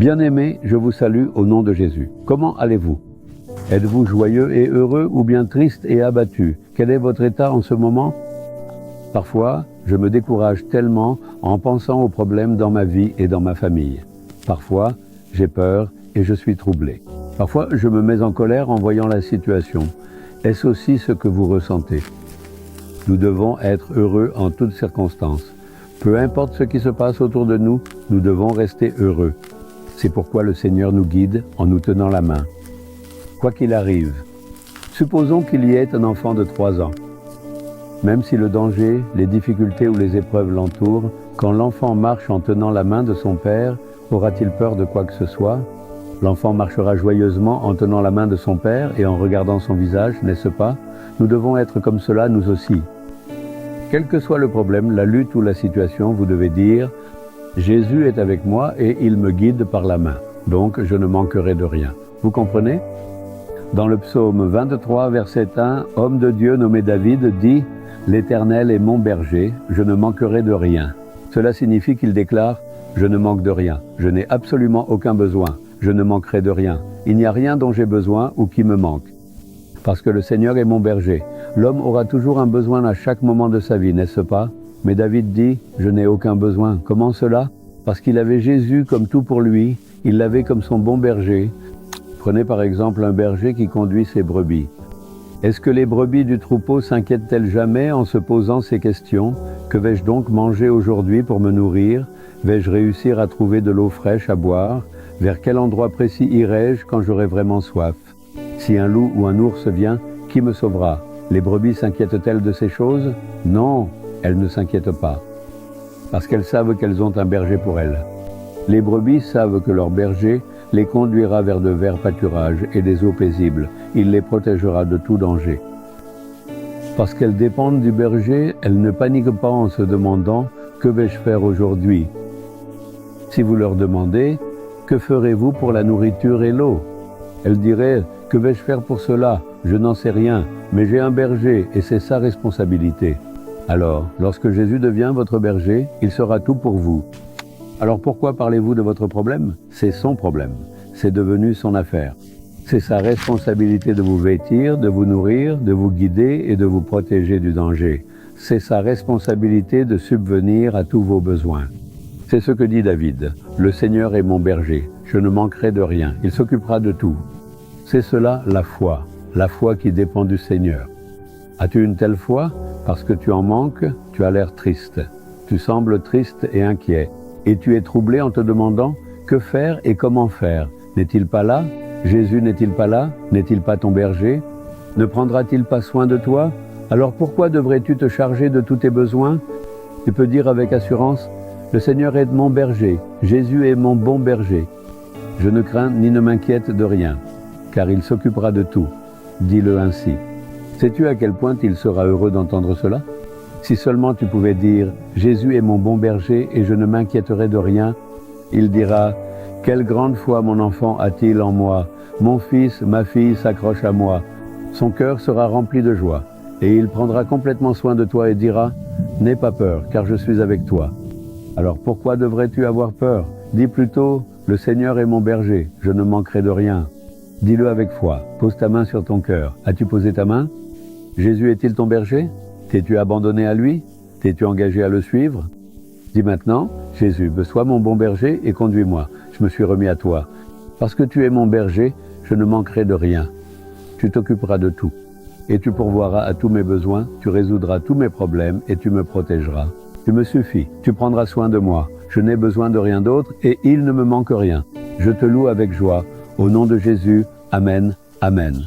Bien-aimés, je vous salue au nom de Jésus. Comment allez-vous? Êtes-vous joyeux et heureux ou bien triste et abattu? Quel est votre état en ce moment? Parfois, je me décourage tellement en pensant aux problèmes dans ma vie et dans ma famille. Parfois, j'ai peur et je suis troublé. Parfois, je me mets en colère en voyant la situation. Est-ce aussi ce que vous ressentez? Nous devons être heureux en toutes circonstances. Peu importe ce qui se passe autour de nous, nous devons rester heureux. C'est pourquoi le Seigneur nous guide en nous tenant la main. Quoi qu'il arrive, supposons qu'il y ait un enfant de 3 ans. Même si le danger, les difficultés ou les épreuves l'entourent, quand l'enfant marche en tenant la main de son père, aura-t-il peur de quoi que ce soit? L'enfant marchera joyeusement en tenant la main de son père et en regardant son visage, n'est-ce pas? Nous devons être comme cela nous aussi. Quel que soit le problème, la lutte ou la situation, vous devez dire « Jésus est avec moi et il me guide par la main, donc je ne manquerai de rien ». Vous comprenez? Dans le psaume 23, verset 1, homme de Dieu nommé David dit « L'Éternel est mon berger, je ne manquerai de rien ». Cela signifie qu'il déclare « Je ne manque de rien, je n'ai absolument aucun besoin, je ne manquerai de rien, il n'y a rien dont j'ai besoin ou qui me manque ». Parce que le Seigneur est mon berger. L'homme aura toujours un besoin à chaque moment de sa vie, n'est-ce pas? Mais David dit « Je n'ai aucun besoin ». Comment cela? Parce qu'il avait Jésus comme tout pour lui, il l'avait comme son bon berger. Prenez par exemple un berger qui conduit ses brebis. Est-ce que les brebis du troupeau s'inquiètent-elles jamais en se posant ces questions? Que vais-je donc manger aujourd'hui pour me nourrir? Vais-je réussir à trouver de l'eau fraîche à boire? Vers quel endroit précis irai-je quand j'aurai vraiment soif? Si un loup ou un ours vient, qui me sauvera? Les brebis s'inquiètent-elles de ces choses? Non, elles ne s'inquiètent pas, parce qu'elles savent qu'elles ont un berger pour elles. Les brebis savent que leur berger les conduira vers de verts pâturages et des eaux paisibles. Il les protégera de tout danger. Parce qu'elles dépendent du berger, elles ne paniquent pas en se demandant « Que vais-je faire aujourd'hui ?» Si vous leur demandez « Que ferez-vous pour la nourriture et l'eau ?» Elles diraient « Que vais-je faire pour cela? Je n'en sais rien, mais j'ai un berger et c'est sa responsabilité. » Alors, lorsque Jésus devient votre berger, il sera tout pour vous. Alors pourquoi parlez-vous de votre problème? C'est son problème. C'est devenu son affaire. C'est sa responsabilité de vous vêtir, de vous nourrir, de vous guider et de vous protéger du danger. C'est sa responsabilité de subvenir à tous vos besoins. C'est ce que dit David. Le Seigneur est mon berger. Je ne manquerai de rien. Il s'occupera de tout. C'est cela la foi qui dépend du Seigneur. As-tu une telle foi? Parce que tu en manques, tu as l'air triste. Tu sembles triste et inquiet. Et tu es troublé en te demandant que faire et comment faire. N'est-il pas là? Jésus n'est-il pas là? N'est-il pas ton berger? Ne prendra-t-il pas soin de toi? Alors pourquoi devrais-tu te charger de tous tes besoins? Tu peux dire avec assurance, le Seigneur est mon berger, Jésus est mon bon berger. Je ne crains ni ne m'inquiète de rien, car il s'occupera de tout. Dis-le ainsi. Sais-tu à quel point il sera heureux d'entendre cela? Si seulement tu pouvais dire « Jésus est mon bon berger et je ne m'inquiéterai de rien », il dira « Quelle grande foi mon enfant a-t-il en moi? Mon fils, ma fille s'accroche à moi. » Son cœur sera rempli de joie et il prendra complètement soin de toi et dira « N'aie pas peur, car je suis avec toi. » Alors pourquoi devrais-tu avoir peur? Dis plutôt « Le Seigneur est mon berger, je ne manquerai de rien. » Dis-le avec foi, pose ta main sur ton cœur. As-tu posé ta main? Jésus est-il ton berger? T'es-tu abandonné à lui? T'es-tu engagé à le suivre? Dis maintenant, Jésus, sois mon bon berger et conduis-moi. Je me suis remis à toi. Parce que tu es mon berger, je ne manquerai de rien. Tu t'occuperas de tout. Et tu pourvoiras à tous mes besoins, tu résoudras tous mes problèmes et tu me protégeras. Tu me suffis, tu prendras soin de moi. Je n'ai besoin de rien d'autre et il ne me manque rien. Je te loue avec joie. Au nom de Jésus, Amen, Amen.